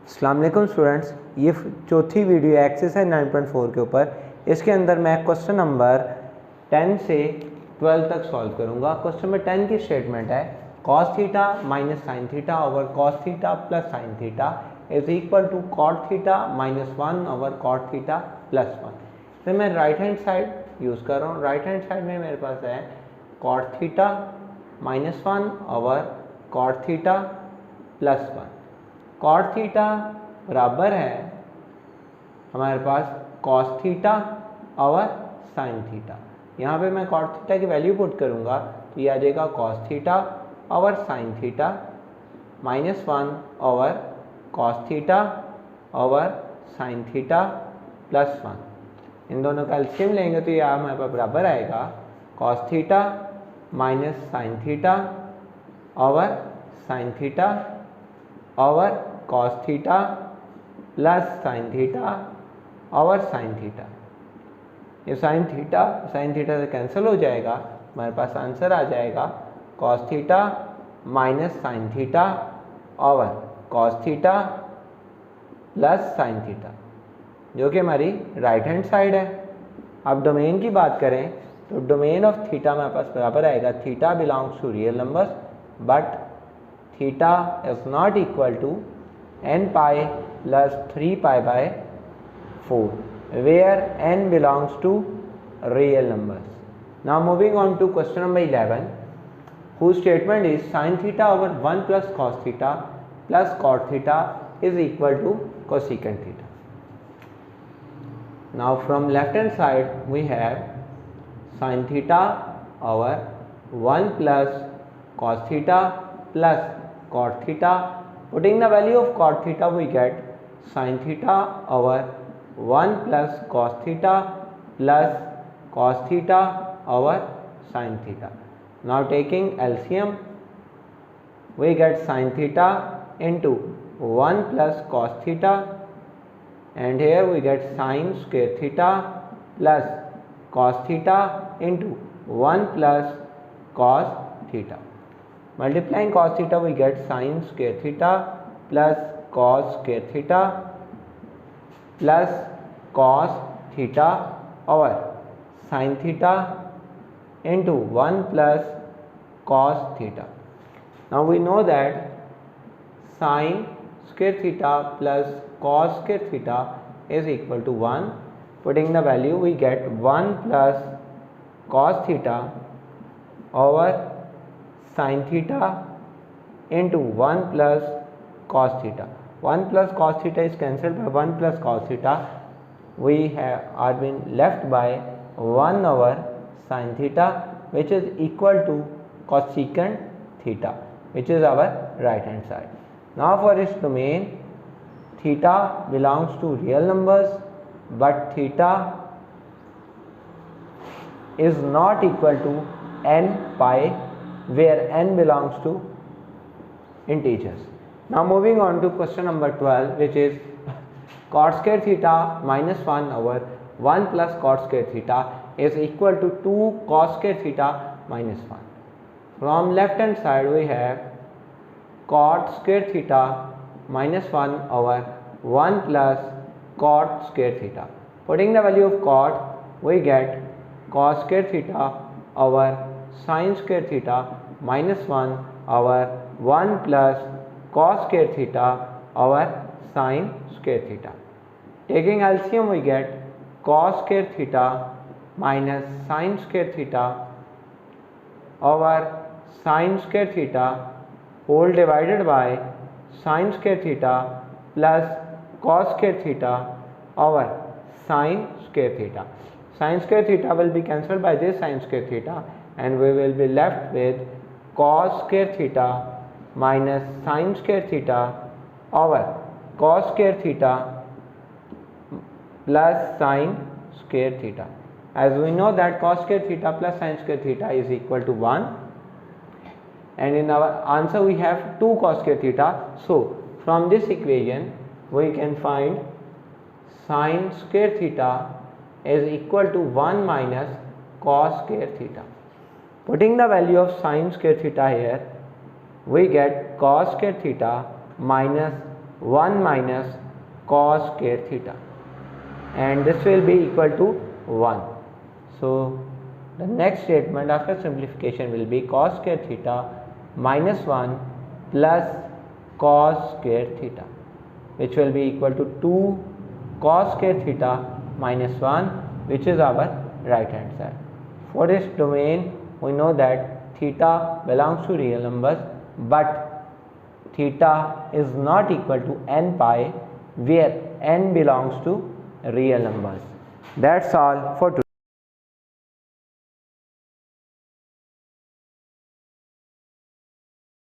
अस्सलाम वालेकुम स्टूडेंट्स, ये चौथी वीडियो एक्सरसाइज 9.4 के ऊपर। इसके अंदर मैं क्वेश्चन नंबर 10 से 12 तक सॉल्व करूंगा। क्वेश्चन नंबर 10 की स्टेटमेंट है cos theta minus sine theta over cos theta plus sine theta is equal to cot theta minus 1 over cot theta plus 1। तो मैं राइट हैंड साइड यूज़ कर रहा हूँ। राइट हैंड साइड में मेरे पास है cot theta minus 1 over cot theta plus 1। Cot theta बराबर है हमारे पास कॉस थीटा और साइन थीटा। यहाँ पे मैं कॉट थीटा की वैल्यू पुट करूँगा तो ये आ जाएगा कॉस थीटा और sine theta minus 1 over cos theta और साइन थीटा प्लस 1। इन दोनों का एलसीएम लेंगे तो ये हमारे पास बराबर आएगा cos theta minus sine theta और साइन थीटा और cos theta plus sine theta और साइन थीटा। ये साइन थीटा से कैंसिल हो जाएगा, हमारे पास आंसर आ जाएगा cos theta minus sine theta और cos theta plus sine theta, जो कि हमारी राइट हैंड साइड है। अब डोमेन की बात करें तो डोमेन ऑफ थीटा हमारे पास बराबर आएगा theta belongs to real numbers but theta is not equal to n pi plus 3 pi by 4 where n belongs to real numbers. Now moving on to question number 11 whose statement is sin theta over 1 plus cos theta plus cot theta is equal to cosecant theta. Now from left hand side we have sin theta over 1 plus cos theta plus cot theta. Putting the value of cot theta we get sin theta over 1 plus cos theta plus cos theta over sin theta. Now taking LCM we get sin theta into 1 plus cos theta and here we get sin square theta plus cos theta into 1 plus cos theta. Multiplying cos theta we get sin square theta plus cos square theta plus cos theta over sin theta into 1 plus cos theta. Now we know that sin square theta plus cos square theta is equal to 1. Putting the value we get 1 plus cos theta over sin theta into 1 plus cos theta. 1 plus cos theta is cancelled by 1 plus cos theta. We are been left by 1 over sin theta which is equal to cosecant theta, which is our right hand side. Now for its domain, theta belongs to real numbers but theta is not equal to n pi where n belongs to integers. Now moving on to question number 12 which is cot square theta minus 1 over 1 plus cot square theta is equal to 2 cos square theta minus 1. From left hand side we have cot square theta minus 1 over 1 plus cot square theta. Putting the value of cot we get cos square theta over sin square theta minus 1 over 1 plus cos square theta over sin square theta. Taking LCM we get cos square theta minus sin square theta over sin square theta whole divided by sin square theta plus cos square theta over sin square theta. Sin square theta will be cancelled by this sin square theta and we will be left with cos square theta minus sin square theta over cos square theta plus sin square theta. As we know that cos square theta plus sin square theta is equal to 1 and in our answer we have 2 cos square theta. So from this equation we can find sin square theta is equal to 1 minus cos square theta. Putting the value of sin square theta here we get cos square theta minus 1 minus cos square theta, and this will be equal to 1. So the next statement after simplification will be cos square theta minus 1 plus cos square theta, which will be equal to 2 cos square theta minus 1, which is our right hand side. For this domain, we know that theta belongs to real numbers, but theta is not equal to n pi, where n belongs to real numbers. That's all for today.